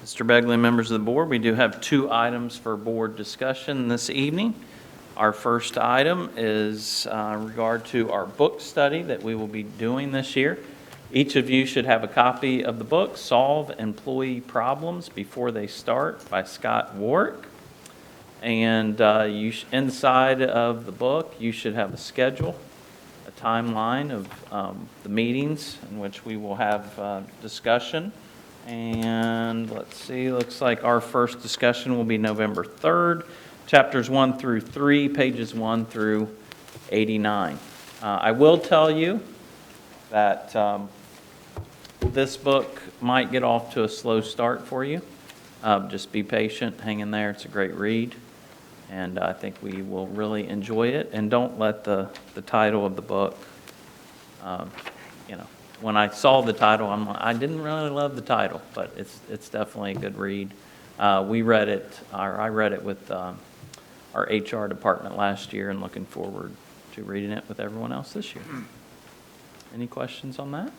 Mr. Begley, members of the board, we do have 2 items for board discussion this evening. Our first item is regard to our book study that we will be doing this year. Each of you should have a copy of the book, Solve Employee Problems Before They Start by Scott Warwick. And inside of the book, you should have a schedule, a timeline of the meetings in which we will have discussion. And let's see, looks like our first discussion will be November 3rd, chapters 1 through 3, pages 1 through 89. I will tell you that this book might get off to a slow start for you. Just be patient, hang in there. It's a great read, and I think we will really enjoy it. And don't let the title of the book, when I saw the title, I didn't really love the title, but it's definitely a good read. I read it with our HR department last year, and looking forward to reading it with everyone else this year. Any questions on that?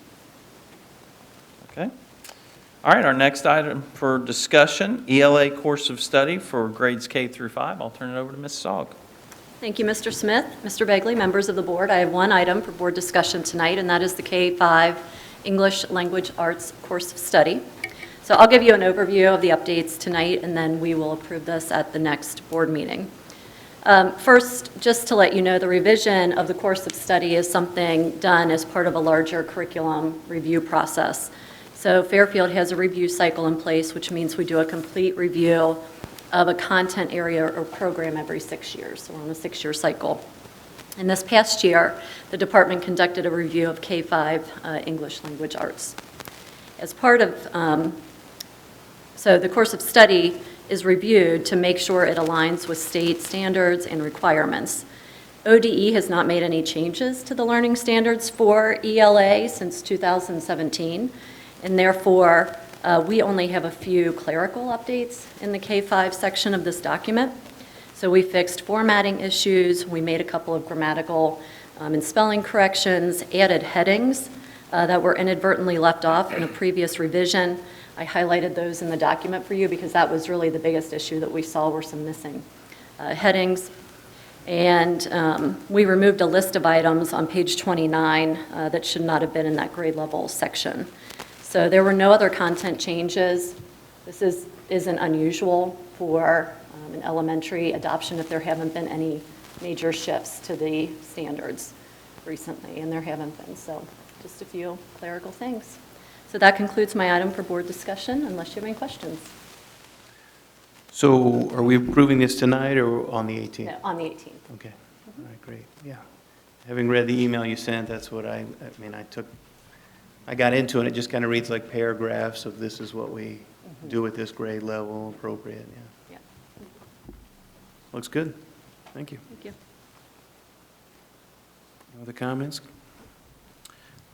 Okay. All right, our next item for discussion, ELA course of study for grades K through 5. I'll turn it over to Ms. Saug. Thank you, Mr. Smith. Mr. Begley, members of the board, I have one item for board discussion tonight, and that is the K-5 English Language Arts course of study. So I'll give you an overview of the updates tonight, and then we will approve this at the next board meeting. First, just to let you know, the revision of the course of study is something done as part of a larger curriculum review process. So Fairfield has a review cycle in place, which means we do a complete review of a content area or program every 6 years. So we're on a 6-year cycle. And this past year, the department conducted a review of K-5 English Language Arts. As part of, so the course of study is reviewed to make sure it aligns with state standards and requirements. ODE has not made any changes to the learning standards for ELA since 2017, and therefore, we only have a few clerical updates in the K-5 section of this document. So we fixed formatting issues, we made a couple of grammatical and spelling corrections, added headings that were inadvertently left off in a previous revision. I highlighted those in the document for you because that was really the biggest issue that we saw were some missing headings. And we removed a list of items on page 29 that should not have been in that grade level section. So there were no other content changes. This isn't unusual for an elementary adoption if there haven't been any major shifts to the standards recently, and there haven't been, so just a few clerical things. So that concludes my item for board discussion, unless you have any questions. So are we approving this tonight or on the 18th? No, on the 18th. Okay, all right, great, yeah. Having read the email you sent, that's what I got into it, and it just kind of reads like paragraphs of this is what we do at this grade level, appropriate, yeah. Yeah. Looks good, thank you. Thank you. Other comments,